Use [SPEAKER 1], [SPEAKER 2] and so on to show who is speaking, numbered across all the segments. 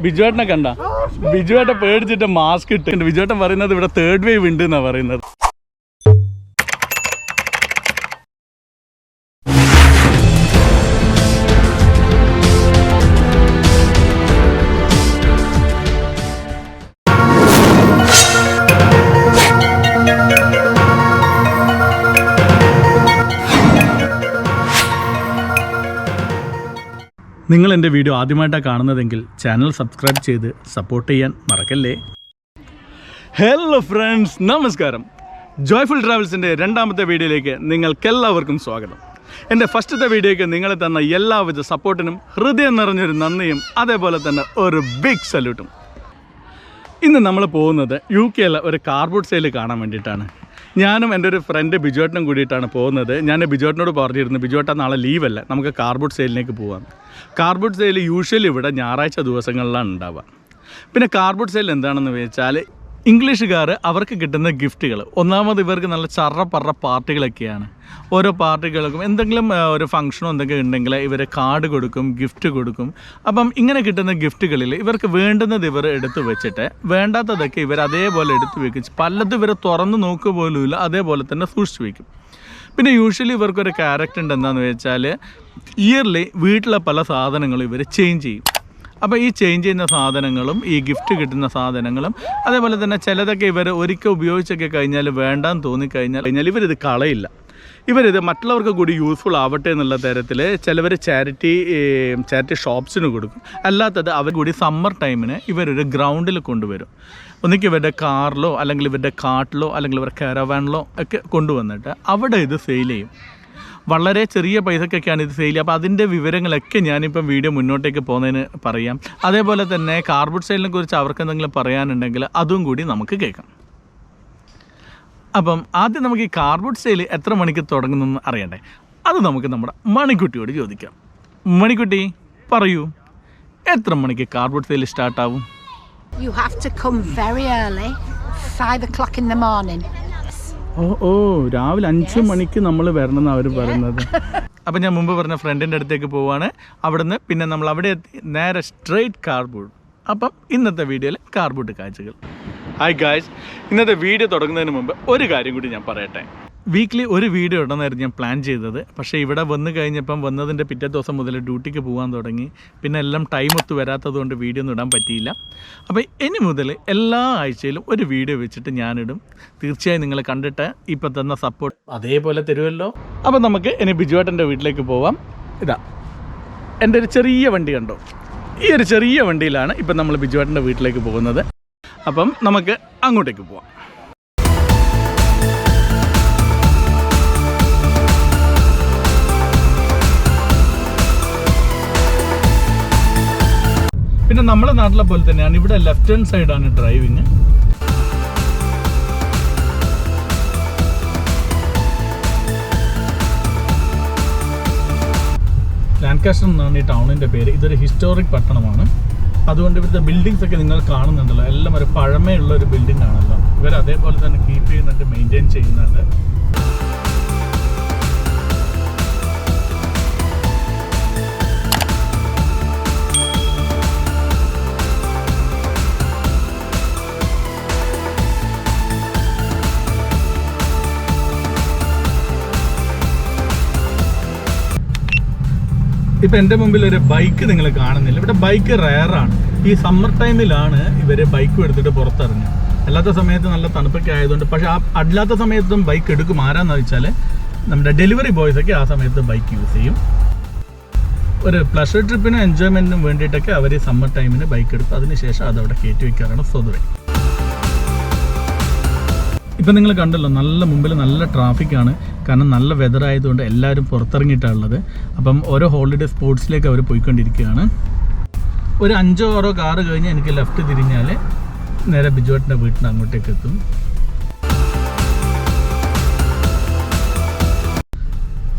[SPEAKER 1] ബിജുവേട്ടനെ കണ്ട ബിജുവേട്ടൻ പേടിച്ചിട്ട് മാസ്ക് ഇട്ട് ബിജുവേട്ടൻ പറയുന്നത് ഇവിടെ തേർഡ് വേവ് ഉണ്ട് എന്നാ പറയുന്നത്. നിങ്ങൾ എൻ്റെ വീഡിയോ ആദ്യമായിട്ടാണ് കാണുന്നതെങ്കിൽ ചാനൽ സബ്സ്ക്രൈബ് ചെയ്ത് സപ്പോർട്ട് ചെയ്യാൻ മറക്കല്ലേ. ഹലോ ഫ്രണ്ട്സ്, നമസ്കാരം. ജോയ്ഫുൾ ട്രാവൽസിൻ്റെ രണ്ടാമത്തെ വീഡിയോയിലേക്ക് നിങ്ങൾക്കെല്ലാവർക്കും സ്വാഗതം. എൻ്റെ ഫസ്റ്റത്തെ വീഡിയോയ്ക്ക് നിങ്ങൾ തന്ന എല്ലാവിധ സപ്പോർട്ടിനും ഹൃദയം നിറഞ്ഞൊരു നന്ദിയും അതേപോലെ തന്നെ ഒരു ബിഗ് സല്യൂട്ടും. ഇന്ന് നമ്മൾ പോകുന്നത് UK ഒരു കാർബോർഡ് സെയിൽ കാണാൻ വേണ്ടിയിട്ടാണ്. ഞാനും എൻ്റെ ഒരു ഫ്രണ്ട് ബിജുവേട്ടനും കൂടിയിട്ടാണ് പോകുന്നത്. ഞാൻ ബിജുവേട്ടനോട് പറഞ്ഞിരുന്നു, ബിജുവേട്ട നാളെ ലീവല്ല, നമുക്ക് കാർബോർഡ് സെയിലിലേക്ക് പോകാം. കാർബോർഡ് സെയിൽ യൂഷ്വലി ഇവിടെ ഞായറാഴ്ച ദിവസങ്ങളിലാണ് ഉണ്ടാവുക. പിന്നെ കാർബോർഡ് സെയിൽ എന്താണെന്ന് വെച്ചാൽ ഇംഗ്ലീഷുകാർ അവർക്ക് കിട്ടുന്ന ഗിഫ്റ്റുകൾ, ഒന്നാമത് ഇവർക്ക് നല്ല ചറപ്പറ പാർട്ടികളൊക്കെയാണ്. ഓരോ പാർട്ടികൾക്കും എന്തെങ്കിലും ഒരു ഫംഗ്ഷനോ എന്തെങ്കിലും ഉണ്ടെങ്കിൽ ഇവർ കാർഡ് കൊടുക്കും, ഗിഫ്റ്റ് കൊടുക്കും. അപ്പം ഇങ്ങനെ കിട്ടുന്ന ഗിഫ്റ്റുകളിൽ ഇവർക്ക് വേണ്ടുന്നത് ഇവർ എടുത്ത് വെച്ചിട്ട് വേണ്ടാത്തതൊക്കെ ഇവർ അതേപോലെ എടുത്ത് വെക്കും. പലതും ഇവർ തുറന്ന് നോക്കുക പോലുമില്ല, അതേപോലെ തന്നെ സൂക്ഷിച്ച് വയ്ക്കും. പിന്നെ യൂഷ്വലി ഇവർക്കൊരു ക്യാരക്ടർ ഉണ്ട്. എന്താണെന്ന് വെച്ചാൽ ഇയർലി വീട്ടിലെ പല സാധനങ്ങളും ഇവർ ചേഞ്ച് ചെയ്യും. അപ്പോൾ ഈ ചേഞ്ച് ചെയ്യുന്ന സാധനങ്ങളും ഈ ഗിഫ്റ്റ് കിട്ടുന്ന സാധനങ്ങളും അതേപോലെ തന്നെ ചിലതൊക്കെ ഇവർ ഒരിക്കൽ ഉപയോഗിച്ചൊക്കെ കഴിഞ്ഞാൽ വേണ്ടാന്ന് തോന്നിക്കഴിഞ്ഞാൽ ഇവരിത് കളയില്ല. ഇവരിത് മറ്റുള്ളവർക്ക് കൂടി യൂസ്ഫുൾ ആവട്ടെ എന്നുള്ള തരത്തിൽ ചിലവർ ചാരിറ്റി ഷോപ്സിന് കൊടുക്കും. അല്ലാത്തത് അവർ കൂടി സമ്മർ ടൈമിന് ഇവരൊരു ഗ്രൗണ്ടിൽ കൊണ്ടുവരും. ഒന്നിക്ക് ഇവരുടെ കാറിലോ അല്ലെങ്കിൽ ഇവരുടെ കാട്ടിലോ അല്ലെങ്കിൽ ഇവരുടെ കാരവാനിലോ ഒക്കെ കൊണ്ടുവന്നിട്ട് അവിടെ ഇത് സെയിൽ ചെയ്യും. വളരെ ചെറിയ പൈസക്കൊക്കെയാണ് ഇത് സെയിൽ ചെയ്യുക. അപ്പോൾ അതിൻ്റെ വിവരങ്ങളൊക്കെ ഞാനിപ്പം വീഡിയോ മുന്നോട്ടേക്ക് പോകുന്നതിന് പറയാം. അതേപോലെ തന്നെ കാർബോർഡ് സെയിലിനെ കുറിച്ച് അവർക്ക് എന്തെങ്കിലും പറയാനുണ്ടെങ്കിൽ അതും കൂടി നമുക്ക് കേൾക്കാം. അപ്പം ആദ്യം നമുക്ക് ഈ കാർബോർഡ് സെയിൽ എത്ര മണിക്ക് തുടങ്ങുന്നെന്ന് അറിയണ്ടേ? അത് നമുക്ക് നമ്മുടെ മണിക്കുട്ടിയോട് ചോദിക്കാം. മണിക്കുട്ടി പറയൂ, എത്ര മണിക്ക് കാർബോർഡ് സെയിൽ സ്റ്റാർട്ടാവും?
[SPEAKER 2] You have to come very early, 5 o'clock in the morning.
[SPEAKER 1] ഓ രാവിലെ 5 മണിക്ക് നമ്മൾ വരണം എന്നാണ് അവർ പറയുന്നത്. അപ്പം ഞാൻ മുമ്പ് പറഞ്ഞ ഫ്രണ്ടിൻ്റെ അടുത്തേക്ക് പോവുകയാണ്. അവിടുന്ന് പിന്നെ നമ്മൾ അവിടെ എത്തി നേരെ സ്ട്രെയിറ്റ് കാർബോർഡ്. അപ്പം ഇന്നത്തെ വീഡിയോയിൽ കാർബോർഡ് കാഴ്ചകൾ. ഹായ് ഗായ്സ്, ഇന്നത്തെ വീഡിയോ തുടങ്ങുന്നതിന് മുമ്പ് ഒരു കാര്യം കൂടി ഞാൻ പറയട്ടെ. വീക്ക്ലി ഒരു വീഡിയോ ഇടണമെന്നായിരുന്നു ഞാൻ പ്ലാൻ ചെയ്തത്. പക്ഷേ ഇവിടെ വന്നു കഴിഞ്ഞപ്പം വന്നതിൻ്റെ പിറ്റേ ദിവസം മുതൽ ഡ്യൂട്ടിക്ക് പോകാൻ തുടങ്ങി. പിന്നെ എല്ലാം ടൈം ഒത്തു വരാത്തത് കൊണ്ട് വീഡിയോ ഒന്നും ഇടാൻ പറ്റിയില്ല. അപ്പോൾ ഇനി മുതൽ എല്ലാ ആഴ്ചയിലും ഒരു വീഡിയോ വെച്ചിട്ട് ഞാനിടും. തീർച്ചയായും നിങ്ങൾ കണ്ടിട്ട് ഇപ്പം തന്ന സപ്പോർട്ട് അതേപോലെ തരുമല്ലോ. അപ്പോൾ നമുക്ക് ഇനി ബിജുവേട്ടൻ്റെ വീട്ടിലേക്ക് പോവാം. ഇതാ എൻ്റെ ഒരു ചെറിയ വണ്ടി കണ്ടോ? ഈ ഒരു ചെറിയ വണ്ടിയിലാണ് ഇപ്പം നമ്മൾ ബിജുവേട്ടൻ്റെ വീട്ടിലേക്ക് പോകുന്നത്. അപ്പം നമുക്ക് അങ്ങോട്ടേക്ക് പോവാം. പിന്നെ നമ്മുടെ നാട്ടിലെ പോലെ തന്നെയാണ് ഇവിടെ ലെഫ്റ്റ് ഹാൻഡ് സൈഡാണ് ഡ്രൈവിങ്. ലാൻകാസ്റ്റർ എന്നാണ് ഈ ടൗണിൻ്റെ പേര്. ഇതൊരു ഹിസ്റ്റോറിക് പട്ടണമാണ്. അതുകൊണ്ട് ഇവിടുത്തെ ബിൽഡിങ്സ് ഒക്കെ നിങ്ങൾ കാണുന്നുണ്ടല്ലോ, എല്ലാം ഒരു പഴമയുള്ള ഒരു ബിൽഡിംഗ് ആണല്ലോ. ഇവർ അതേപോലെ തന്നെ കീപ്പ് ചെയ്യുന്നുണ്ട്, മെയിൻറ്റെയിൻ ചെയ്യുന്നുണ്ട്. ഇപ്പം എൻ്റെ മുമ്പിൽ ഒരു ബൈക്ക് നിങ്ങൾ കാണുന്നില്ല. ഇവിടെ ബൈക്ക് റയറാണ്. ഈ സമ്മർ ടൈമിലാണ് ഇവർ ബൈക്കും എടുത്തിട്ട് പുറത്തിറങ്ങുക. അല്ലാത്ത സമയത്ത് നല്ല തണുപ്പൊക്കെ ആയതുകൊണ്ട്. പക്ഷേ അല്ലാത്ത സമയത്തും ബൈക്ക് എടുക്കും. ആരാന്ന് വെച്ചാൽ നമ്മുടെ ഡെലിവറി ബോയ്സൊക്കെ ആ സമയത്ത് ബൈക്ക് യൂസ് ചെയ്യും. ഒരു പ്ലഷർ ട്രിപ്പിനും എൻജോയ്മെൻറ്റിനും വേണ്ടിയിട്ടൊക്കെ അവർ സമ്മർ ടൈമിന് ബൈക്ക് എടുത്ത് അതിനുശേഷം അതവിടെ കയറ്റി വയ്ക്കാറാണ് സ്വതവേ. ഇപ്പം നിങ്ങൾ കണ്ടല്ലോ, നല്ല മുമ്പിൽ നല്ല ട്രാഫിക്കാണ്. കാരണം നല്ല വെതർ ആയതുകൊണ്ട് എല്ലാവരും പുറത്തിറങ്ങിയിട്ടാണ് ഉള്ളത്. അപ്പം ഓരോ ഹോളിഡേ സ്പോട്സിലേക്ക് അവർ പോയിക്കൊണ്ടിരിക്കുകയാണ്. ഒരു 5-6 കാറ് കഴിഞ്ഞ് എനിക്ക് ലെഫ്റ്റ് തിരിഞ്ഞാൽ നേരെ ബിജുവേട്ടൻ്റെ വീട്ടിന് അങ്ങോട്ടേക്ക് എത്തും.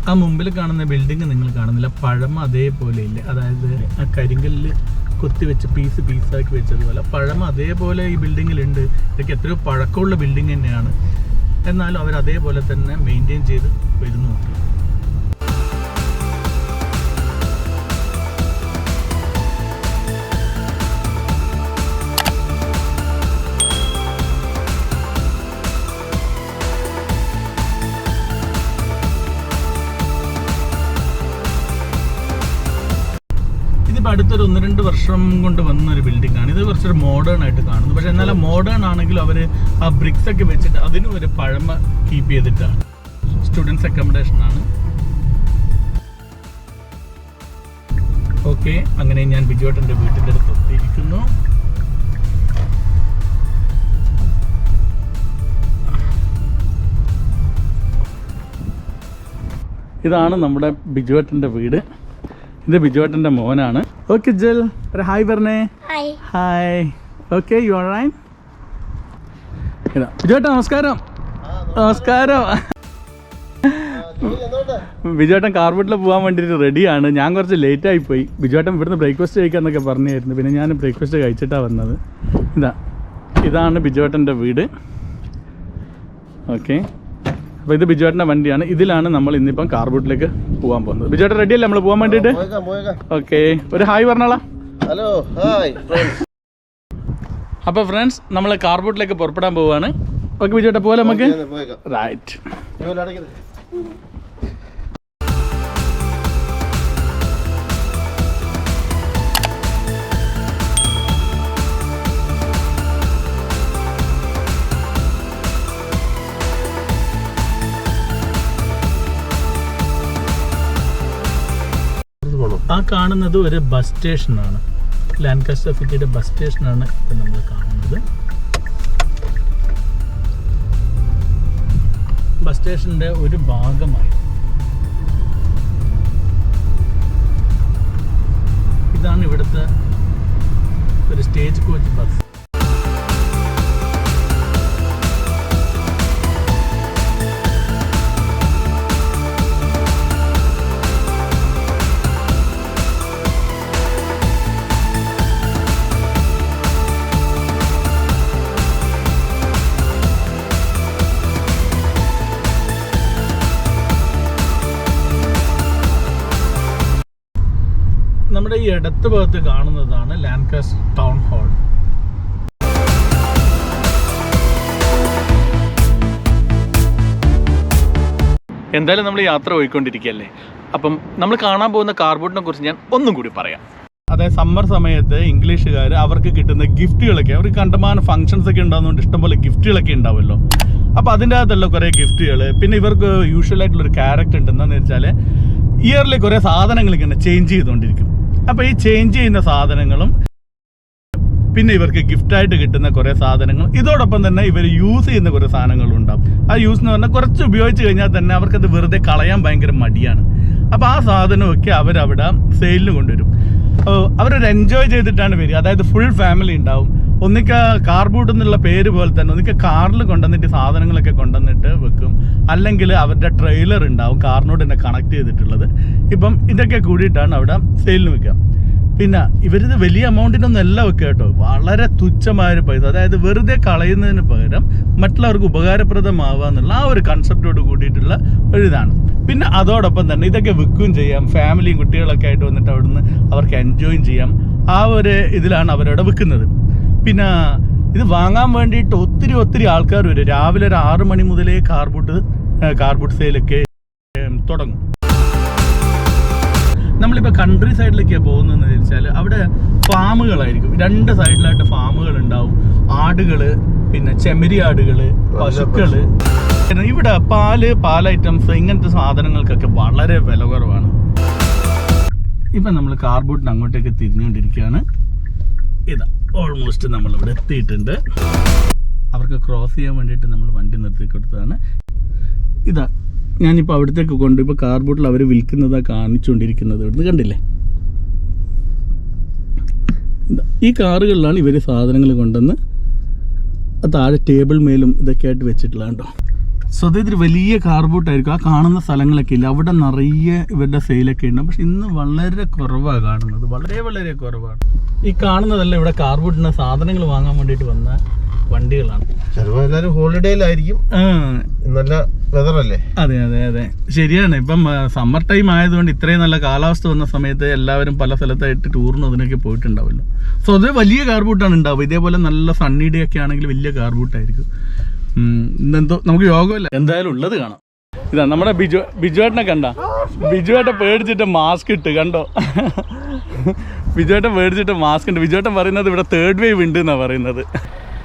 [SPEAKER 1] ആ മുമ്പിൽ കാണുന്ന ബിൽഡിങ് നിങ്ങൾ കാണുന്നില്ല, പഴമ അതേപോലെ ഇല്ല. അതായത് ആ കരിങ്കല്ല് കൊത്തിവെച്ച് പീസാക്കി വെച്ചതുപോലെ പഴമ അതേപോലെ ഈ ബിൽഡിങ്ങിലുണ്ട്. ഇതൊക്കെ എത്രയോ പഴക്കമുള്ള ബിൽഡിങ് തന്നെയാണ്. എന്നാലും അവർ അതേപോലെ തന്നെ മെയിൻറ്റെയിൻ ചെയ്ത് വരുന്നുണ്ട്. അടുത്തൊരു 1-2 വർഷം കൊണ്ട് വന്ന ഒരു ബിൽഡിംഗ് ആണ് ഇത്. കുറച്ചൊരു മോഡേൺ ആയിട്ട് കാണുന്നു. പക്ഷെ എന്നാലും മോഡേൺ ആണെങ്കിലും അവർ ആ ബ്രിക്സ് ഒക്കെ വെച്ചിട്ട് അതിനും ഒരു പഴമ കീപ്പ് ചെയ്തിട്ടാണ്. സ്റ്റുഡൻസ് അക്കോമഡേഷൻ ആണ്. ഓക്കെ, അങ്ങനെ ഞാൻ ബിജുവേട്ടൻ്റെ വീട്ടിൻ്റെ അടുത്ത് എത്തിയിരിക്കുന്നു. ഇതാണ് നമ്മുടെ ബിജുവേട്ടൻ്റെ വീട്. ഇത് ബിജുവേട്ടൻ്റെ മോനാണ്. ഓക്കെ ജൽ, ഒരു ഹായ് പറഞ്ഞേ. Hi. Okay, you are right. ഇതാ ബിജുവേട്ടൻ, നമസ്കാരം. നമസ്കാരം. ബിജുവേട്ടൻ കാർബോട്ടിൽ പോകാൻ വേണ്ടിയിട്ട് റെഡിയാണ്. ഞാൻ കുറച്ച് ലേറ്റായി പോയി. ബിജുവേട്ടൻ ഇവിടുന്ന് ബ്രേക്ക്ഫാസ്റ്റ് കഴിക്കാമെന്നൊക്കെ പറഞ്ഞായിരുന്നു. പിന്നെ ഞാൻ ബ്രേക്ക്ഫാസ്റ്റ് കഴിച്ചിട്ടാണ് വന്നത്. ഇതാണ് ബിജുവേട്ടൻ്റെ വീട്. ഓക്കെ, അപ്പോൾ ഇത് ബിജുവേട്ടൻ്റെ വണ്ടിയാണ്. ഇതിലാണ് നമ്മൾ ഇന്നിപ്പം കാർബോട്ടിലേക്ക് പോകാൻ പോകുന്നത്. ബിജുവേട്ടൻ റെഡിയല്ലേ നമ്മൾ പോകാൻ വേണ്ടിയിട്ട്? ഓക്കെ, ഒരു ഹായ് പറഞ്ഞോളാം.
[SPEAKER 3] Hello, hi.
[SPEAKER 1] അപ്പോൾ ഫ്രണ്ട്സ്, നമ്മൾ കാർബോട്ടിലേക്ക് പുറപ്പെടാൻ പോവുകയാണ്. ഓക്കെ ബിജുവേട്ടൻ, പോലെ നമുക്ക്. റൈറ്റ്. ആ കാണുന്നത് ഒരു ബസ് സ്റ്റേഷനാണ്. ലാൻകാസ്റ്റർ സിറ്റിയുടെ ബസ് സ്റ്റേഷനാണ് ഇപ്പം നമ്മൾ കാണുന്നത്. ബസ് സ്റ്റേഷൻ്റെ ഒരു ഭാഗമായി ഇതാണ് ഇവിടുത്തെ ഒരു സ്റ്റേജ് കോച്ച് ബസ്. നമ്മുടെ ഈ ഇടത്ത് ഭാഗത്ത് കാണുന്നതാണ് ലാൻകാസ്റ്റർ ടൗൺ ഹാൾ. എന്തായാലും നമ്മൾ യാത്ര പോയിക്കൊണ്ടിരിക്കുകയല്ലേ. അപ്പം നമ്മൾ കാണാൻ പോകുന്ന കാർബോട്ടിനെ കുറിച്ച് ഞാൻ ഒന്നും കൂടി പറയാം. അതായത് സമ്മർ സമയത്ത് ഇംഗ്ലീഷുകാർ അവർക്ക് കിട്ടുന്ന ഗിഫ്റ്റുകളൊക്കെ, അവർക്ക് കണ്ടമാനം ഫംഗ്ഷൻസ് ഒക്കെ ഉണ്ടാകുന്നതുകൊണ്ട് ഇഷ്ടംപോലെ ഗിഫ്റ്റുകളൊക്കെ ഉണ്ടാവുമല്ലോ. അപ്പോൾ അതിൻ്റെ അകത്തുള്ള കുറേ ഗിഫ്റ്റുകൾ. പിന്നെ ഇവർക്ക് യൂഷ്വലായിട്ടുള്ളൊരു ക്യാരക്ടർ ഉണ്ട്. എന്താണെന്ന് വെച്ചാൽ ഇയർലി കുറേ സാധനങ്ങൾ ഇങ്ങനെ ചേഞ്ച് ചെയ്തുകൊണ്ടിരിക്കും. അപ്പോൾ ഈ ചേഞ്ച് ചെയ്യുന്ന സാധനങ്ങളും പിന്നെ ഇവർക്ക് ഗിഫ്റ്റായിട്ട് കിട്ടുന്ന കുറേ സാധനങ്ങൾ, ഇതോടൊപ്പം തന്നെ ഇവർ യൂസ് ചെയ്യുന്ന കുറേ സാധനങ്ങളും ഉണ്ടാവും. ആ യൂസ് എന്ന് പറഞ്ഞാൽ കുറച്ച് ഉപയോഗിച്ച് കഴിഞ്ഞാൽ തന്നെ അവർക്കത് വെറുതെ കളയാൻ ഭയങ്കര മടിയാണ്. അപ്പോൾ ആ സാധനമൊക്കെ അവരവിടെ സെയിലിന് കൊണ്ടുവരും. അവരൊരു എൻജോയ് ചെയ്തിട്ടാണ് വരിക. അതായത് ഫുൾ ഫാമിലി ഉണ്ടാവും. ഒന്നിക്ക കാർബോട്ട് എന്നുള്ള പേര് പോലെ തന്നെ ഒന്നിക്ക കാറിൽ കൊണ്ടുവന്നിട്ട് സാധനങ്ങളൊക്കെ കൊണ്ടുവന്നിട്ട് വെക്കും. അല്ലെങ്കിൽ അവരുടെ ട്രെയിലർ ഉണ്ടാവും കാറിനോട് തന്നെ കണക്ട് ചെയ്തിട്ടുള്ളത്. ഇപ്പം ഇതൊക്കെ കൂടിയിട്ടാണ് അവിടെ സെയിലിന് വെക്കുക. പിന്നെ ഇവരിത് വലിയ എമൗണ്ടിനൊന്നും അല്ല വെക്കുക കേട്ടോ. വളരെ തുച്ഛമായൊരു പൈസ, അതായത് വെറുതെ കളയുന്നതിന് പകരം മറ്റുള്ളവർക്ക് ഉപകാരപ്രദമാവുക എന്നുള്ള ആ ഒരു കൺസെപ്റ്റോട് കൂടിയിട്ടുള്ള ഒരിതാണ്. പിന്നെ അതോടൊപ്പം തന്നെ ഇതൊക്കെ വിൽക്കുകയും ചെയ്യാം. ഫാമിലിയും കുട്ടികളൊക്കെ ആയിട്ട് വന്നിട്ട് അവിടുന്ന് അവർക്ക് എൻജോയും ചെയ്യാം. ആ ഒരു ഇതിലാണ് അവരവിടെ വിൽക്കുന്നത്. പിന്നെ ഇത് വാങ്ങാൻ വേണ്ടിയിട്ട് ഒത്തിരി ആൾക്കാർ വരും. രാവിലെ ഒരു 6 മണി മുതലേ കാർബോട്ട് സെയിലൊക്കെ തുടങ്ങും. നമ്മളിപ്പോൾ കൺട്രി സൈഡിലേക്കാണ് പോകുന്നതെന്ന് വെച്ചാൽ അവിടെ ഫാമുകളായിരിക്കും. 2 സൈഡിലായിട്ട് ഫാമുകൾ ഉണ്ടാവും. ആടുകൾ, പിന്നെ ചെമ്മരി ആടുകൾ, പശുക്കൾ. ഇവിടെ പാൽ ഐറ്റംസ് ഇങ്ങനത്തെ സാധനങ്ങൾക്കൊക്കെ വളരെ വില കുറവാണ്. ഇപ്പം നമ്മൾ കാർബോട്ടിന് അങ്ങോട്ടേക്ക് തിരിഞ്ഞുകൊണ്ടിരിക്കുകയാണ്. ഇതാ ഓൾമോസ്റ്റ് നമ്മളിവിടെ എത്തിയിട്ടുണ്ട്. അവർക്ക് ക്രോസ് ചെയ്യാൻ വേണ്ടിയിട്ട് നമ്മൾ വണ്ടി നിർത്തി കൊടുത്തതാണ്. ഇതാ ഞാനിപ്പോൾ അവിടത്തേക്ക് കൊണ്ട് ഇപ്പോൾ കാർബോട്ടിൽ അവർ വിൽക്കുന്നതാണ് കാണിച്ചുകൊണ്ടിരിക്കുന്നത്. ഇവിടുന്ന് കണ്ടില്ലേ, ഈ കാറുകളിലാണ് ഇവർ സാധനങ്ങൾ കൊണ്ടുവന്ന് താഴെ ടേബിൾ മേലും ഇതൊക്കെ ആയിട്ട് വെച്ചിട്ടുള്ള കേട്ടോ. സ്വതന്ത്രി വലിയ കാർബോട്ടായിരിക്കും. ആ കാണുന്ന സ്ഥലങ്ങളൊക്കെ ഇല്ല, അവിടെ നിറയെ ഇവരുടെ സെയിലൊക്കെ ഉണ്ട്. പക്ഷെ ഇന്ന് വളരെ കുറവാണ് കാണുന്നത്, വളരെ കുറവാണ്. ഈ കാണുന്നതല്ല ഇവിടെ കാർബോട്ടിന് സാധനങ്ങൾ വാങ്ങാൻ വേണ്ടിയിട്ട് വന്ന വണ്ടികളാണ്.
[SPEAKER 3] ചിലപ്പോൾ എല്ലാവരും ഹോളിഡേയിലായിരിക്കും. നല്ല വെതറല്ലേ?
[SPEAKER 1] അതെ ശരിയാണ്. ഇപ്പം സമ്മർ ടൈം ആയതുകൊണ്ട് ഇത്രയും നല്ല കാലാവസ്ഥ വന്ന സമയത്ത് എല്ലാവരും പല സ്ഥലത്തായിട്ട് ടൂറിനും അതിനൊക്കെ പോയിട്ടുണ്ടാവല്ലോ. സോ അത് വലിയ കാർബോട്ടാണ് ഉണ്ടാവുക. ഇതേപോലെ നല്ല സണ്ണി ഡേ ഒക്കെ ആണെങ്കിൽ വലിയ കാർബോട്ടായിരിക്കും. ഇന്നെന്തോ നമുക്ക് യോഗമല്ല, എന്തായാലും ഉള്ളത് കാണാം. ഇതാ നമ്മുടെ ബിജുവേട്ടനെ കണ്ട, ബിജുവേട്ടനെ പേടിച്ചിട്ട് മാസ്ക് ഇട്ട് കണ്ടോ. വിജയേട്ടൻ മേടിച്ചിട്ട് മാസ്ക് ഉണ്ട്. വിജയേട്ടൻ പറയുന്നത് ഇവിടെ 3rd വേവ് ഉണ്ട് എന്നാണ് പറയുന്നത്.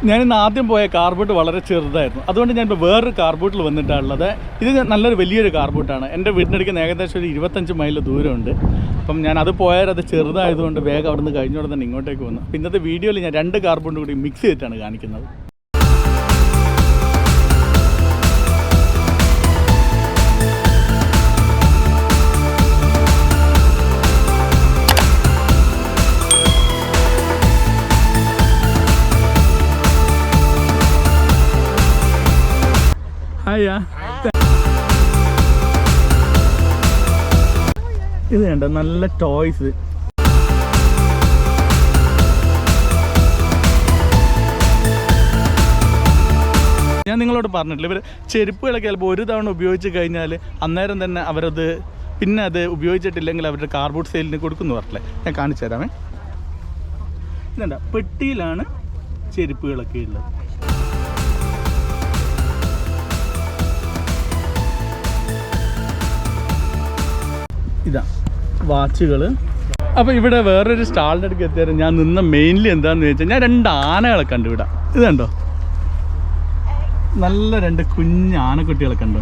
[SPEAKER 1] ഞാനിന്ന് ആദ്യം പോയ കാർബോട്ട് വളരെ ചെറുതായിരുന്നു, അതുകൊണ്ട് ഞാനിപ്പോൾ വേറൊരു കാർബോട്ടിൽ വന്നിട്ടാണുള്ളത്. ഇത് നല്ലൊരു വലിയൊരു കാർബോട്ടാണ്. എൻ്റെ വീടിനടുക്കുന്ന ഏകദേശം ഒരു 25 മൈൽ ദൂരമുണ്ട്. അപ്പം ഞാൻ അത് പോയാൽ അത് ചെറുതായതുകൊണ്ട് വേഗം അവിടെ നിന്ന് കഴിഞ്ഞോടെ തന്നെ ഇങ്ങോട്ടേക്ക് വന്നു. അപ്പോൾ ഇന്നത്തെ വീഡിയോയിൽ ഞാൻ 2 കാർബോട്ടും കൂടി മിക്സ് ചെയ്തിട്ടാണ് കാണിക്കുന്നത്. ഇത് കണ്ടോ നല്ല ടോയ്സ്. ഞാൻ നിങ്ങളോട് പറഞ്ഞിട്ടില്ല, ഇവർ ചെരുപ്പുകളൊക്കെ ചിലപ്പോൾ ഒരു തവണ ഉപയോഗിച്ച് കഴിഞ്ഞാൽ അന്നേരം തന്നെ അവരത് പിന്നെ അത് ഉപയോഗിച്ചിട്ടില്ലെങ്കിൽ അവരുടെ കാർബോട്ട് സെയിലിന് കൊടുക്കുന്നു പറഞ്ഞില്ലേ. ഞാൻ കാണിച്ചു തരാമേ. ഇതെന്താ പെട്ടിയിലാണ് ചെരുപ്പുകളൊക്കെ ഉള്ളത്. ഇതാ വാച്ചുകൾ. അപ്പോൾ ഇവിടെ വേറൊരു സ്റ്റാളിൻ്റെ അടുക്ക് എത്തിയാൽ ഞാൻ നിന്ന മെയിൻലി എന്താണെന്ന് ചോദിച്ചാൽ ഞാൻ 2 ആനകളെ കണ്ടു. ഇവിടെ ഇത് കണ്ടോ, നല്ല 2 കുഞ്ഞ് ആനക്കുട്ടികളെ കണ്ടു.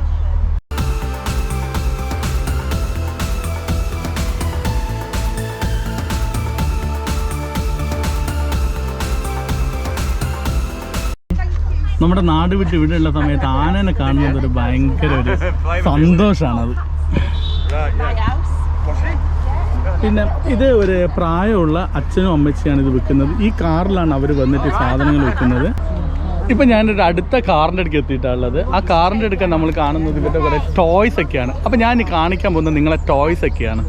[SPEAKER 1] നമ്മുടെ നാട് വിട്ട് ഇവിടെയുള്ള സമയത്ത് ആനനെ കാണുന്നത് ഒരു ഭയങ്കര ഒരു സന്തോഷമാണത്. പിന്നെ ഇത് ഒരു പ്രായമുള്ള അച്ഛനും അമ്മച്ചിയാണ് ഇത് വിൽക്കുന്നത്. ഈ കാറിലാണ് അവർ വന്നിട്ട് സാധനങ്ങൾ വിൽക്കുന്നത്. ഇപ്പം ഞാനൊരു അടുത്ത കാറിൻ്റെ അടുക്ക് എത്തിയിട്ടുള്ളത്. ആ കാറിൻ്റെ അടുക്ക നമ്മൾ കാണുന്നത് ഇവരുടെ കുറേ ടോയ്സ് ഒക്കെയാണ്. അപ്പം ഞാൻ കാണിക്കാൻ പോകുന്നത് നിങ്ങളെ ടോയ്സ് ഒക്കെയാണ്.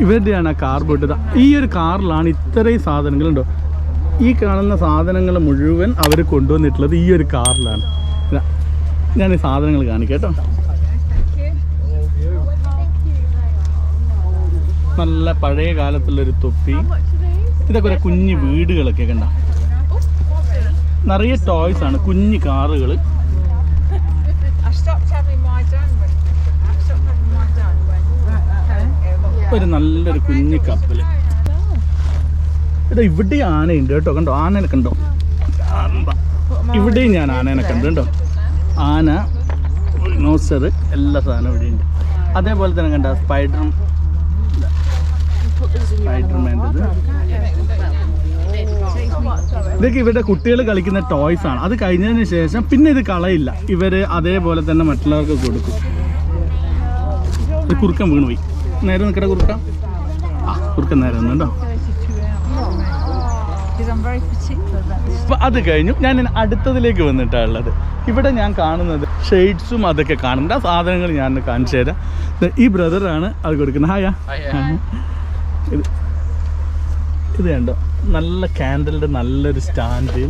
[SPEAKER 1] ഇവരുടെയാണ് ആ കാർ പോയിട്ട്. ഈ ഒരു കാറിലാണ് ഇത്രയും സാധനങ്ങളുണ്ടോ, ഈ കാണുന്ന സാധനങ്ങൾ മുഴുവൻ അവർ കൊണ്ടുവന്നിട്ടുള്ളത് ഈ ഒരു കാറിലാണ്. ഞാൻ ഈ സാധനങ്ങൾ കാണിക്കാം കേട്ടോ. നല്ല പഴയ കാലത്തുള്ളൊരു തൊപ്പി. ഇതൊക്കെ ഒരു കുഞ്ഞു വീടുകളൊക്കെ കണ്ട, നിറയെ ടോയ്സ് ആണ്, കുഞ്ഞു കാറുകൾ. ഒരു നല്ലൊരു കുഞ്ഞു കപ്പല്. ഇവിടെ ആനയുണ്ട് കേട്ടോ, കണ്ടോ ആനനെ കണ്ടോ. ഇവിടെയും ഞാൻ ആനേനെ കണ്ടു കേട്ടോ. ആന, നോസർ, എല്ലാ സാധനവും ഇവിടെയുണ്ട്. അതേപോലെ തന്നെ കണ്ട സ്പൈഡർമാൻ്റെത്. ഇതൊക്കെ ഇവരുടെ കുട്ടികൾ കളിക്കുന്ന ടോയ്സ് ആണ്. അത് കഴിഞ്ഞതിന് ശേഷം പിന്നെ ഇത് കളയില്ല, ഇവര് അതേപോലെ തന്നെ മറ്റുള്ളവർക്ക് കൊടുക്കും. ഇത് കുറുക്കൻ വീണുപോയി. നേരെ നിൽക്കട്ടെ കുറുക്കൻ. കുറുക്കൻ നേരെ നിന്നുണ്ടോ. അപ്പൊ അത് കഴിഞ്ഞു ഞാൻ അടുത്തതിലേക്ക് വന്നിട്ടുള്ളത്. ഇവിടെ ഞാൻ കാണുന്നത് ഷെയ്ഡ്സും അതൊക്കെ കാണുന്നുണ്ട്. ആ സാധനങ്ങൾ ഞാൻ കാണിച്ചു തരാം. ഈ ബ്രദറാണ് അത് കൊടുക്കുന്നത്. ഹായ. ഇത് കണ്ടോ, നല്ല ക്യാൻഡലിൻ്റെ നല്ലൊരു സ്റ്റാൻഡ്,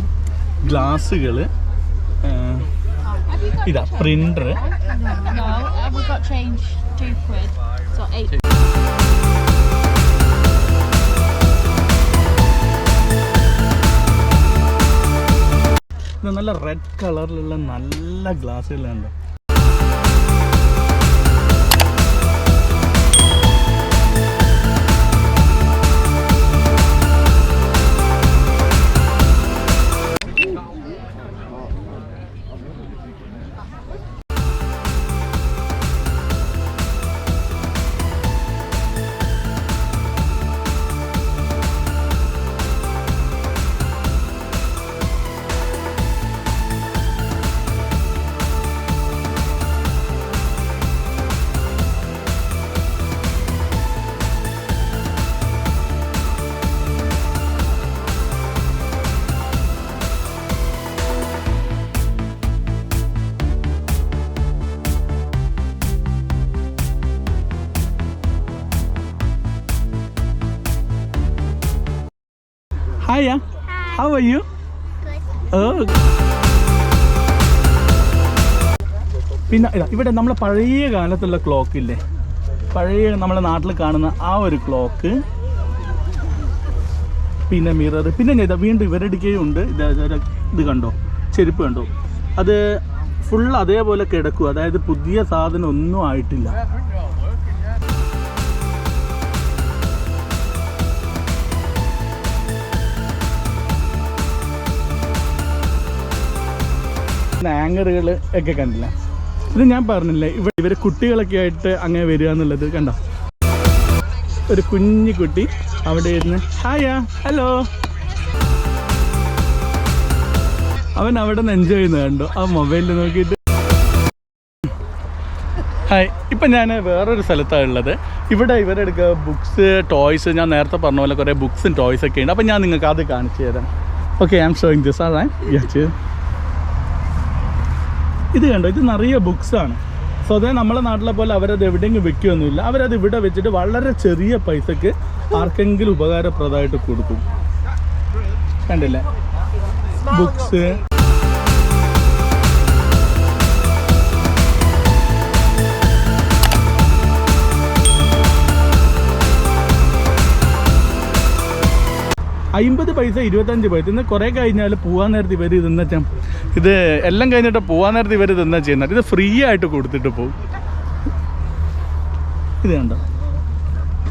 [SPEAKER 1] ഗ്ലാസ്സുകൾ, ഇതാ പ്രിൻ്റർ. ഇത് നല്ല റെഡ് കളറിലുള്ള നല്ല ഗ്ലാസ്സുകളുണ്ട്. Hiya. How are you? Good. Oh. പിന്നെ ഇവിടെ നമ്മളെ പഴയ കാലത്തുള്ള ക്ലോക്ക് ഇല്ലേ, പഴയ നമ്മുടെ നാട്ടിൽ കാണുന്ന ആ ഒരു ക്ലോക്ക്, പിന്നെ മിറർ, പിന്നെ ഞാൻ വീണ്ടും ഇവരെടുക്കുകയുണ്ട്. ഇത് കണ്ടോ, ചെരുപ്പ് കണ്ടോ, അത് ഫുൾ അതേപോലെ കിടക്കും, അതായത് പുതിയ സാധനം ഒന്നും ആയിട്ടില്ല. ആങ്കറുകൾ ഒക്കെ കണ്ടില്ല. ഇത് ഞാൻ പറഞ്ഞില്ലേ, ഇവർ കുട്ടികളൊക്കെ ആയിട്ട് അങ്ങനെ വരിക എന്നുള്ളത് കണ്ടോ. ഒരു കുഞ്ഞു കുട്ടി അവിടെ ഇരുന്ന് ഹായാ ഹലോ, അവൻ അവിടെ നിന്ന് എൻജോയ് ചെയ്യുന്നത് കണ്ടോ ആ മൊബൈലിൽ നോക്കിയിട്ട്. ഹായ്, ഇപ്പം ഞാൻ വേറൊരു സ്ഥലത്താണ് ഉള്ളത്. ഇവിടെ ഇവരെടുക്കുക ബുക്സ്, ടോയ്സ്, ഞാൻ നേരത്തെ പറഞ്ഞ പോലെ കുറേ ബുക്സും ടോയ്സൊക്കെ ഉണ്ട്. അപ്പം ഞാൻ നിങ്ങൾക്ക് അത് കാണിച്ചു തരാം. Okay, I am showing this ആർ ഇത് കണ്ടോ, ഇത് നിറയെ ബുക്സാണ്. സോ അതേ നമ്മളെ നാട്ടിലെ പോലെ അവരത് എവിടെയെങ്കിലും വിൽക്കുകയൊന്നുമില്ല. അവരത് ഇവിടെ വെച്ചിട്ട് വളരെ ചെറിയ പൈസക്ക് ആർക്കെങ്കിലും ഉപകാരപ്രദമായിട്ട് കൊടുക്കും. കണ്ടില്ലേ ബുക്സ്. $50, $25. ഇന്ന് കുറേ കഴിഞ്ഞാൽ പോകാൻ നേരത്തെ ഇവർ ഇതെന്നാ ഇത് എല്ലാം കഴിഞ്ഞിട്ട് പോകാൻ നേരത്തെ ഇവർ ഇതെന്നാ ചെയ്യുന്നത്, ഇത് ഫ്രീ ആയിട്ട് കൊടുത്തിട്ട് പോകും. ഇത് കണ്ടോ,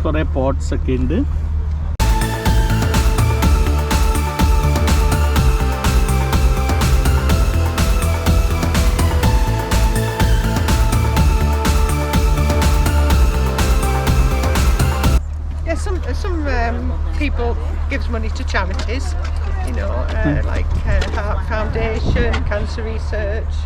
[SPEAKER 1] കുറേ പോട്ട്സ് ഒക്കെ ഉണ്ട്.
[SPEAKER 2] Some people gives money to charities, you know, like Heart Foundation, Cancer Research.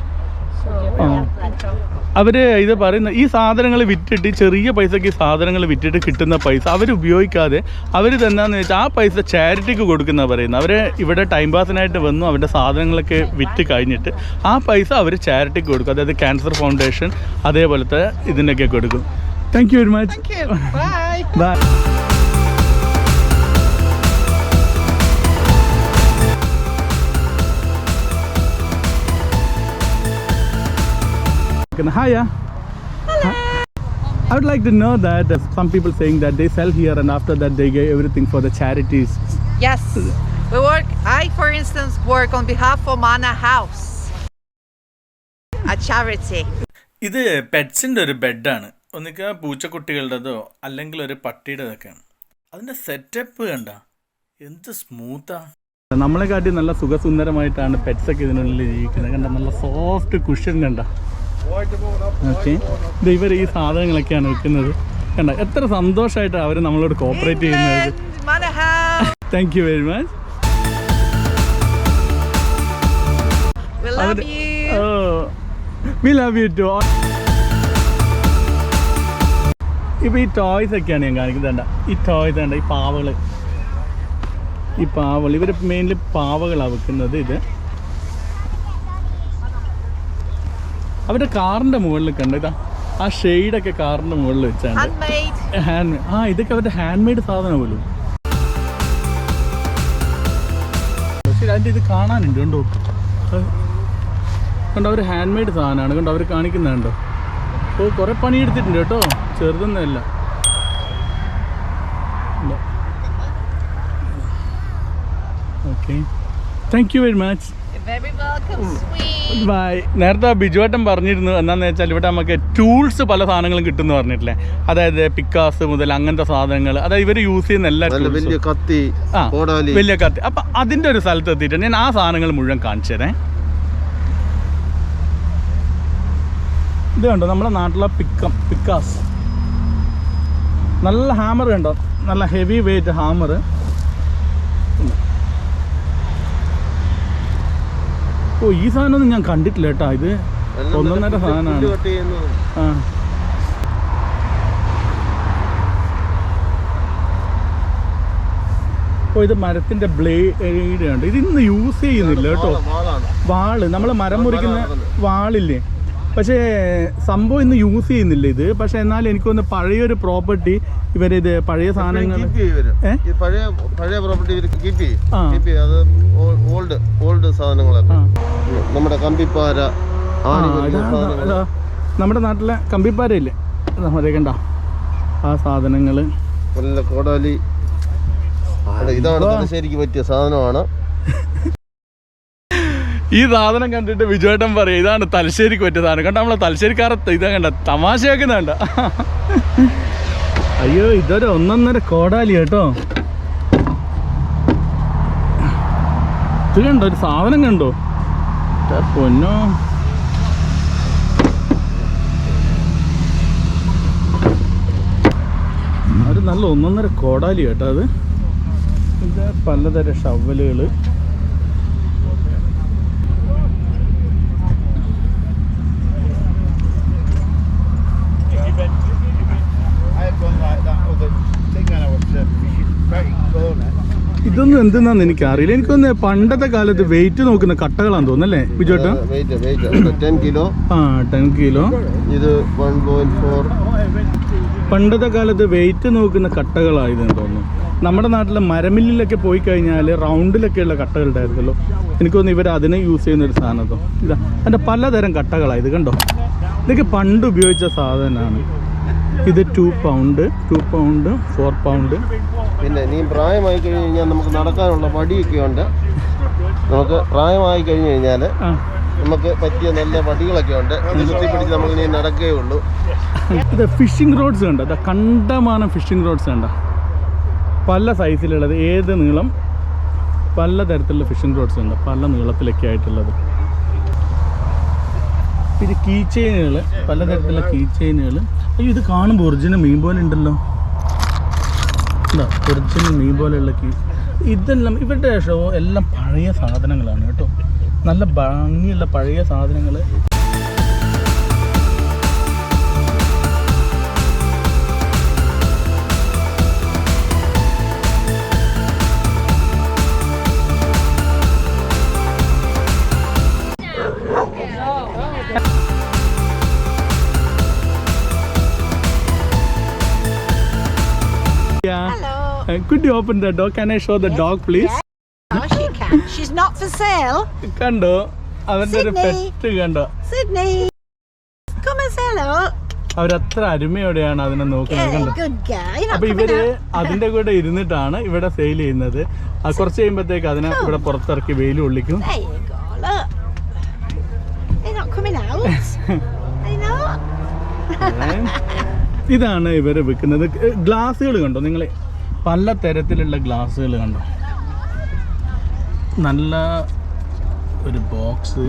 [SPEAKER 1] അവർ ഇത് പറയുന്ന ഈ സാധനങ്ങൾ വിറ്റിട്ട്, ചെറിയ പൈസക്ക് ഈ സാധനങ്ങൾ വിറ്റിട്ട് കിട്ടുന്ന പൈസ അവർ ഉപയോഗിക്കാതെ അവർ തന്നെയാണെന്ന് വെച്ചാൽ ആ പൈസ ചാരിറ്റിക്ക് കൊടുക്കുന്ന പറയുന്നത്. അവർ ഇവിടെ ടൈം പാസിനായിട്ട് വന്നു അവരുടെ സാധനങ്ങളൊക്കെ വിറ്റ് കഴിഞ്ഞിട്ട് ആ പൈസ അവർ ചാരിറ്റിക്ക് കൊടുക്കും. അതായത് ക്യാൻസർ ഫൗണ്ടേഷൻ അതേപോലത്തെ ഇതിനൊക്കെ കൊടുക്കും. Thank you very much.
[SPEAKER 2] Bye.
[SPEAKER 1] Bye. Hiya. I would like to know that some people saying that they sell here and after that they give everything for the charities.
[SPEAKER 4] Yes, we work. I, for instance, work on behalf of Mana House, a charity.
[SPEAKER 1] ഇത് പെറ്റ്സിൻ്റെ ഒരു ബെഡാണ്. ഒന്നിക്ക പൂച്ചക്കുട്ടികളുടേതോ അല്ലെങ്കിൽ ഒരു പട്ടിയുടേതൊക്കെയാണ്. അതിൻ്റെ setup കണ്ട എന്ത് സ്മൂത്താ. നമ്മളെ കാട്ടി നല്ല സുഖസുന്ദരമായിട്ടാണ് പെറ്റ്സൊക്കെ ഇതിനുള്ളിൽ ജീവിക്കുന്നത്. കണ്ട നല്ല സോഫ്റ്റ് കുഷൻ കണ്ട. ഓക്കെ, ഇവർ ഈ സാധനങ്ങളൊക്കെയാണ് വെക്കുന്നത്. കണ്ട എത്ര സന്തോഷമായിട്ടാണ് അവർ നമ്മളോട് കോപ്പറേറ്റ് ചെയ്യുന്നത്. Thank you very much. We love you too. ഇപ്പോൾ ഈ ടോയ്സ് ഒക്കെയാണ് ഞാൻ കാണിക്കുന്നത്. ഈ ടോയ്സ് കണ്ട, ഈ പാവകൾ ഇവർ മെയിൻലി പാവകളാണ് വെക്കുന്നത്. ഇത് അവരുടെ കാറിൻ്റെ മുകളിൽ കണ്ട ഇതാ ആ ഷെയ്ഡൊക്കെ കാറിൻ്റെ മുകളിൽ വെച്ചാണ് ഇതൊക്കെ അവരുടെ ഹാൻഡ് മെയ്ഡ് സാധനം പോലും. പക്ഷേ അതിൻ്റെ ഇത് കാണാനുണ്ട് കണ്ടോ, കണ്ടോ അവർ ഹാൻഡ് മെയ്ഡ് സാധനമാണ്. കണ്ടോ അവർ കാണിക്കുന്നുണ്ടോ. അപ്പോൾ കുറേ പണിയെടുത്തിട്ടുണ്ട് കേട്ടോ, ചെറുതൊന്നുമല്ല. Okay, thank you very much. Bye. നേരത്തെ ബിജുവേട്ടൻ പറഞ്ഞിരുന്നു എന്താണെന്ന് വെച്ചാൽ ഇവിടെ നമുക്ക് ടൂൾസ് പല സാധനങ്ങളും കിട്ടുമെന്ന് പറഞ്ഞിട്ടില്ലേ. അതായത് പിക്കാസ് മുതൽ അങ്ങനത്തെ സാധനങ്ങൾ, അതായത് ഇവർ യൂസ് ചെയ്യുന്ന എല്ലാ
[SPEAKER 3] വലിയ കത്തി,
[SPEAKER 1] വലിയ കത്തി. അപ്പം അതിൻ്റെ ഒരു സ്ഥലത്ത് എത്തിയിട്ട് ഞാൻ ആ സാധനങ്ങൾ മുഴുവൻ കാണിച്ചു തരാം. ഇത് കണ്ടോ നമ്മുടെ നാട്ടിലെ പിക്കാസ്. നല്ല ഹാമർ കണ്ടോ, നല്ല ഹെവി വെയിറ്റ് ഹാമർ. ഓ, ഈ സാധനമൊന്നും ഞാൻ കണ്ടിട്ടില്ല കേട്ടോ. ഇത് ഒന്നൊന്നര സാധനമാണ്. ആ, ഓ ഇത് മരത്തിൻ്റെ ബ്ലേഡ് ഉണ്ട്. ഇത് ഇന്ന് യൂസ് ചെയ്യുന്നില്ല കേട്ടോ. വാള്, നമ്മൾ മരം മുറിക്കുന്ന വാളില്ലേ, പക്ഷേ സംഭവം ഇന്ന് യൂസ് ചെയ്യുന്നില്ല ഇത്. പക്ഷെ എന്നാലും എനിക്ക് തോന്നുന്നു പഴയൊരു പ്രോപ്പർട്ടി ഇവരിത് പഴയ സാധനങ്ങൾ
[SPEAKER 3] പഴയ പ്രോപ്പർട്ടി ഓൾഡ് സാധനങ്ങളൊക്കെ നമ്മുടെ കമ്പിപ്പാര,
[SPEAKER 1] നമ്മുടെ നാട്ടിലെ കമ്പിപ്പാരയില്ലേ, അതേ കണ്ട ആ സാധനങ്ങൾ.
[SPEAKER 3] നല്ല കോടാലി, ഇതാണ് ശരിക്കും പറ്റിയ സാധനമാണ്.
[SPEAKER 1] ഈ സാധനം കണ്ടിട്ട് വിജുവേട്ടൻ പറയും ഇതാണ് തലശ്ശേരിക്ക് പറ്റിയ സാധനം. കണ്ട നമ്മളെ തലശ്ശേരിക്കാരത്ത് ഇതാ കണ്ട തമാശയാക്കുന്നുണ്ട. അയ്യോ, ഇതൊരു ഒന്നൊന്നര കോടാലി കേട്ടോ. ഇത് കണ്ടോ, ഒരു സാധനം കണ്ടോ, പൊന്നോ. അത് നല്ല ഒന്നൊന്നര കോടാലി കേട്ടോ അത്. ഇത് പലതരം ഷവലുകൾ. ഇതൊന്നും എന്തെന്നാന്ന് എനിക്കറിയില്ല. എനിക്കൊന്ന് പണ്ടത്തെ കാലത്ത് വെയിറ്റ് നോക്കുന്ന കട്ടകളാന്ന് തോന്നുന്നല്ലേ ബിജോട്ടാ?
[SPEAKER 3] Wait 10 kilo.
[SPEAKER 1] ആ 10 കിലോ.
[SPEAKER 3] ഇത് 1.4.
[SPEAKER 1] പണ്ടത്തെ കാലത്ത് വെയിറ്റ് നോക്കുന്ന കട്ടകളായതെന്ന് തോന്നുന്നു. നമ്മുടെ നാട്ടിലെ മരമില്ലിലൊക്കെ പോയി കഴിഞ്ഞാൽ റൗണ്ടിലൊക്കെയുള്ള കട്ടകൾ ഉണ്ടായിരുന്നല്ലോ. എനിക്ക് തോന്നുന്നു ഇവർ അതിനെ യൂസ് ചെയ്യുന്നൊരു സാധനം. ഇതാ അതിൻ്റെ പലതരം കട്ടകളാണ്. ഇത് കണ്ടോ, ഇതൊക്കെ പണ്ട് ഉപയോഗിച്ച സാധനമാണ്. ഇത് 2 പൗണ്ട്, 4 പൗണ്ട്.
[SPEAKER 3] പിന്നെ നീ പ്രായമായി കഴിഞ്ഞ് കഴിഞ്ഞാൽ നമുക്ക് നടക്കാനുള്ള വടിയൊക്കെ ഉണ്ട്. നമുക്ക് പ്രായമായി കഴിഞ്ഞ് കഴിഞ്ഞാൽ നമുക്ക് പറ്റിയ നല്ല വടികളൊക്കെ ഉണ്ട്. അത് കുത്തിപ്പിടിച്ച് നമുക്ക് ഇനി നടക്കുകയുള്ളൂ.
[SPEAKER 1] ഇത് ഫിഷിംഗ് റോഡ്സ് കണ്ടോ, ഇത് കണ്ടമാനം ഫിഷിംഗ് റോഡ്സ് കണ്ടോ, പല സൈസിലുള്ളത്. ഏത് നീളം, പല തരത്തിലുള്ള ഫിഷിംഗ് റോഡ്സ് ഉണ്ട്, പല നീളത്തിലൊക്കെ ആയിട്ടുള്ളത്. പിന്നെ കീ ചെയിനുകൾ, പലതരത്തിലുള്ള കീ ചെയിനുകൾ. അയ്യോ, ഇത് കാണുമ്പോൾ ഒറിജിനൽ മീൻ പോലെ ഉണ്ടല്ലോ. എന്താ ഒറിജിനൽ മീൻ പോലെയുള്ള കീ. ഇതെല്ലാം ഇവരുടെ ഷോ എല്ലാം പഴയ സാധനങ്ങളാണ് കേട്ടോ. നല്ല ഭംഗിയുള്ള പഴയ സാധനങ്ങൾ.
[SPEAKER 4] Hello.
[SPEAKER 1] Could you open the door? Can I show the dog, please?
[SPEAKER 4] Oh, she can. She's not for sale.
[SPEAKER 1] കണ്ടോ, അവരുടെ ഒരു
[SPEAKER 4] Sydney.
[SPEAKER 1] പെറ്റ് കണ്ടോ.
[SPEAKER 4] Sydney, come and say hello.
[SPEAKER 1] അവരത്ര അരുമയോടെയാണ് അതിനെ നോക്കുന്നത്.
[SPEAKER 4] Yeah,
[SPEAKER 1] കണ്ടോ.
[SPEAKER 4] good girl. You're not
[SPEAKER 1] അപ്പൊ
[SPEAKER 4] coming
[SPEAKER 1] ഇവര്
[SPEAKER 4] out.
[SPEAKER 1] അതിന്റെ കൂടെ ഇരുന്നിട്ടാണ് ഇവിടെ സെയിൽ ചെയ്യുന്നത്. കുറച്ച് കഴിയുമ്പോഴത്തേക്ക് അതിനെ ഇവിടെ പുറത്തിറക്കി വെയിൽ കൊള്ളിക്കും.
[SPEAKER 4] There you go. Look. You're not coming out. Are you not?
[SPEAKER 1] ഇതാണ് ഇവര് വിൽക്കുന്നത്. ഗ്ലാസ്സുകൾ കണ്ടോ നിങ്ങൾ, പല തരത്തിലുള്ള ഗ്ലാസ്സുകൾ കണ്ടോ. നല്ല ഒരു box.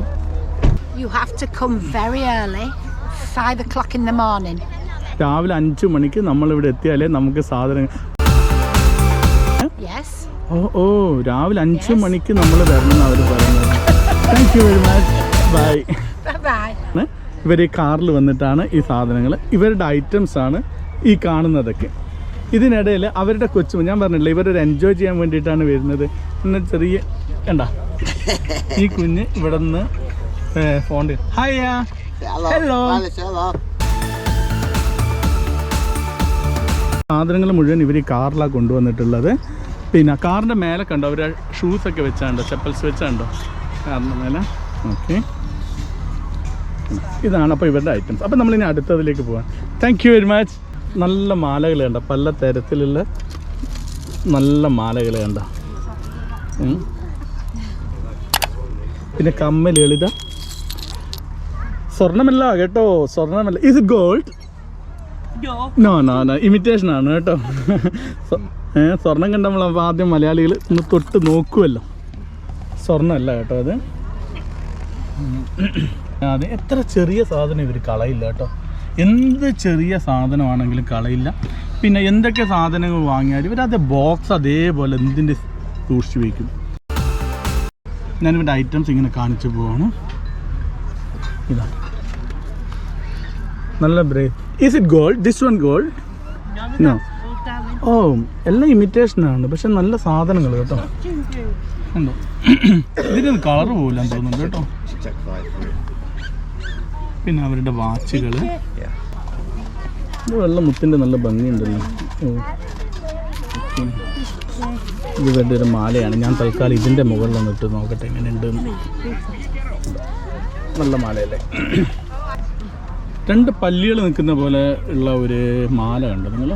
[SPEAKER 4] You have to come very early, 5 o'clock in the morning.
[SPEAKER 1] രാവിലെ 5 മണിക്ക് നമ്മളിവിടെ എത്തിയാലേ നമുക്ക് സാധനം.
[SPEAKER 4] Yes.
[SPEAKER 1] ഓ രാവിലെ 5 മണിക്ക് നമ്മൾ വരണമെന്ന് അവർ പറയുന്നത്. Thank you very much. Bye.
[SPEAKER 4] Bye-bye.
[SPEAKER 1] ഇവർ ഈ കാറിൽ വന്നിട്ടാണ് ഈ സാധനങ്ങൾ, ഇവരുടെ ഐറ്റംസ് ആണ് ഈ കാണുന്നതൊക്കെ. ഇതിനിടയിൽ അവരുടെ കൊച്ചു, ഞാൻ പറഞ്ഞില്ല, ഇവരൊരു എൻജോയ് ചെയ്യാൻ വേണ്ടിയിട്ടാണ് വരുന്നത്. എന്നാൽ ചെറിയ കണ്ട ഈ കുഞ്ഞ് ഇവിടെ നിന്ന് ഫോൺ. ഹായ്. ഹലോ. സാധനങ്ങൾ മുഴുവൻ ഇവർ ഈ കാറിലാണ് കൊണ്ടുവന്നിട്ടുള്ളത്. പിന്നെ കാറിൻ്റെ മേലെ കണ്ടോ അവർ ഷൂസൊക്കെ വെച്ചാണ്ടോ, ചെപ്പൽസ് വെച്ചാണ്ടോ കാറിൻ്റെ മേലെ. ഓക്കെ, ഇതാണ് അപ്പോൾ ഇവരുടെ ഐറ്റംസ്. അപ്പോൾ നമ്മളിനി അടുത്തതിലേക്ക് പോകാം. Thank you very much. നല്ല മാലകൾ കണ്ട, പല തരത്തിലുള്ള നല്ല മാലകൾ കണ്ട. പിന്നെ കമ്മൽ, ലളിത, സ്വർണ്ണമല്ല കേട്ടോ, സ്വർണ്ണമല്ല. ഇത് ഗോൾഡ്? നോ, ഇമിറ്റേഷൻ ആണ് കേട്ടോ. സ്വർണം കണ്ട നമ്മൾ ആദ്യം മലയാളികൾ ഒന്ന് തൊട്ട് നോക്കുമല്ലോ. സ്വർണ്ണമല്ല കേട്ടോ അത്. അതെ, എത്ര ചെറിയ സാധനം ഇവർ കളയില്ല കേട്ടോ. എന്ത് ചെറിയ സാധനമാണെങ്കിലും കളയില്ല. പിന്നെ എന്തൊക്കെ സാധനങ്ങൾ വാങ്ങിയാലും ഇവരത് ബോക്സ് അതേപോലെ എന്തിൻ്റെ സൂക്ഷിച്ച് വയ്ക്കും. ഞാനിവൻ്റെ ഐറ്റംസ് ഇങ്ങനെ കാണിച്ചു പോവാണ്. ഇതാ നല്ല break. Is it gold? This one gold? No. ഓ, എല്ലാം ഇമിറ്റേഷനാണ്, പക്ഷെ നല്ല സാധനങ്ങൾ കേട്ടോ. ഉണ്ടോ, ഇതിന് കളർ പോകില്ല തോന്നുന്നുണ്ട് കേട്ടോ. പിന്നെ അവരുടെ വാച്ചുകൾ, ഇത് വെള്ള മുത്തിൻ്റെ നല്ല ഭംഗിയുണ്ടല്ലോ. ഇത് ഇവരുടെ ഒരു മാലയാണ്. ഞാൻ തൽക്കാലം ഇതിൻ്റെ മുകളിൽ വന്നിട്ട് നോക്കട്ടെ എങ്ങനെയുണ്ട്. നല്ല മാലയല്ലേ. 2 പല്ലികൾ നിൽക്കുന്ന പോലെ ഉള്ള ഒരു മാല കണ്ടോ നിങ്ങൾ.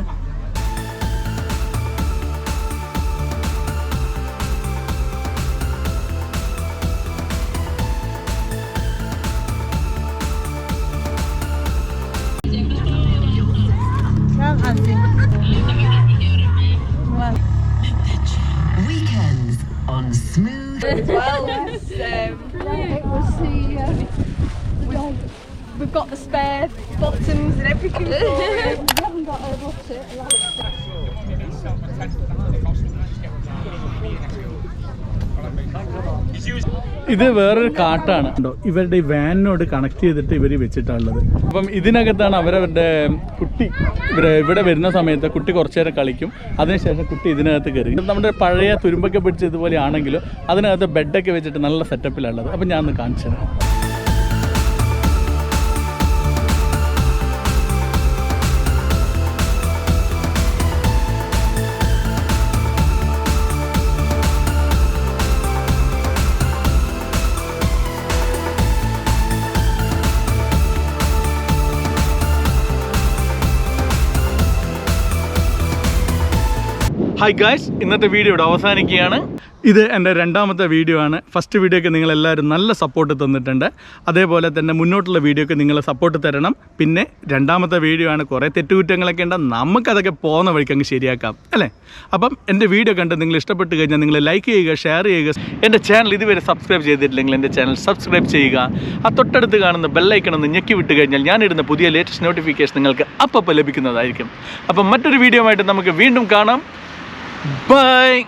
[SPEAKER 5] Weekends on Smooth.
[SPEAKER 2] Well, it was
[SPEAKER 5] We've got the spare bottoms and everything for him. We haven't got a bucket.
[SPEAKER 1] ഇത് വേറൊരു കാട്ടാണ് കേട്ടോ. ഇവരുടെ ഈ വാനിനോട് കണക്ട് ചെയ്തിട്ട് ഇവർ വെച്ചിട്ടുള്ളത്. അപ്പം ഇതിനകത്താണ് അവരവരുടെ കുട്ടി ഇവിടെ വരുന്ന സമയത്ത് കുട്ടി കുറച്ചു നേരം കളിക്കും. അതിനുശേഷം കുട്ടി ഇതിനകത്ത് കയറി. നമ്മുടെ പഴയ തുരുമ്പൊക്കെ പിടിച്ച് ഇതുപോലെ ആണെങ്കിലും അതിനകത്ത് ബെഡൊക്കെ വെച്ചിട്ട് നല്ല സെറ്റപ്പിലുള്ളത്. അപ്പം ഞാൻ ഒന്ന് കാണിച്ചു തരാം. ഹായ് ഗായ്സ്, ഇന്നത്തെ വീഡിയോ ഇവിടെ അവസാനിക്കുകയാണ്. ഇത് എൻ്റെ രണ്ടാമത്തെ വീഡിയോ ആണ്. ഫസ്റ്റ് വീഡിയോയ്ക്ക് നിങ്ങളെല്ലാവരും നല്ല സപ്പോർട്ട് തന്നിട്ടുണ്ട്. അതേപോലെ തന്നെ മുന്നോട്ടുള്ള വീഡിയോയ്ക്ക് നിങ്ങൾ സപ്പോർട്ട് തരണം. പിന്നെ രണ്ടാമത്തെ വീഡിയോ ആണ്, കുറേ തെറ്റുകുറ്റങ്ങളൊക്കെ ഉണ്ട്, നമുക്കതൊക്കെ പോകുന്ന വഴിക്ക് അങ്ങ് ശരിയാക്കാം അല്ലേ. അപ്പം എൻ്റെ വീഡിയോ കണ്ട് നിങ്ങൾ ഇഷ്ടപ്പെട്ട് കഴിഞ്ഞാൽ നിങ്ങൾ ലൈക്ക് ചെയ്യുക, ഷെയർ ചെയ്യുക. എൻ്റെ ചാനൽ ഇതുവരെ സബ്സ്ക്രൈബ് ചെയ്തിട്ടില്ലെങ്കിൽ എൻ്റെ ചാനൽ സബ്സ്ക്രൈബ് ചെയ്യുക. ആ തൊട്ടടുത്ത് കാണുന്ന ബെല്ലൈക്കൺ ഒന്ന് ഞെക്കി വിട്ട് കഴിഞ്ഞാൽ ഞാനിടുന്ന പുതിയ ലേറ്റസ്റ്റ് നോട്ടിഫിക്കേഷൻ നിങ്ങൾക്ക് അപ്പോൾ ലഭിക്കുന്നതായിരിക്കും. അപ്പം മറ്റൊരു വീഡിയോ ആയിട്ട് നമുക്ക് വീണ്ടും കാണാം. Bye.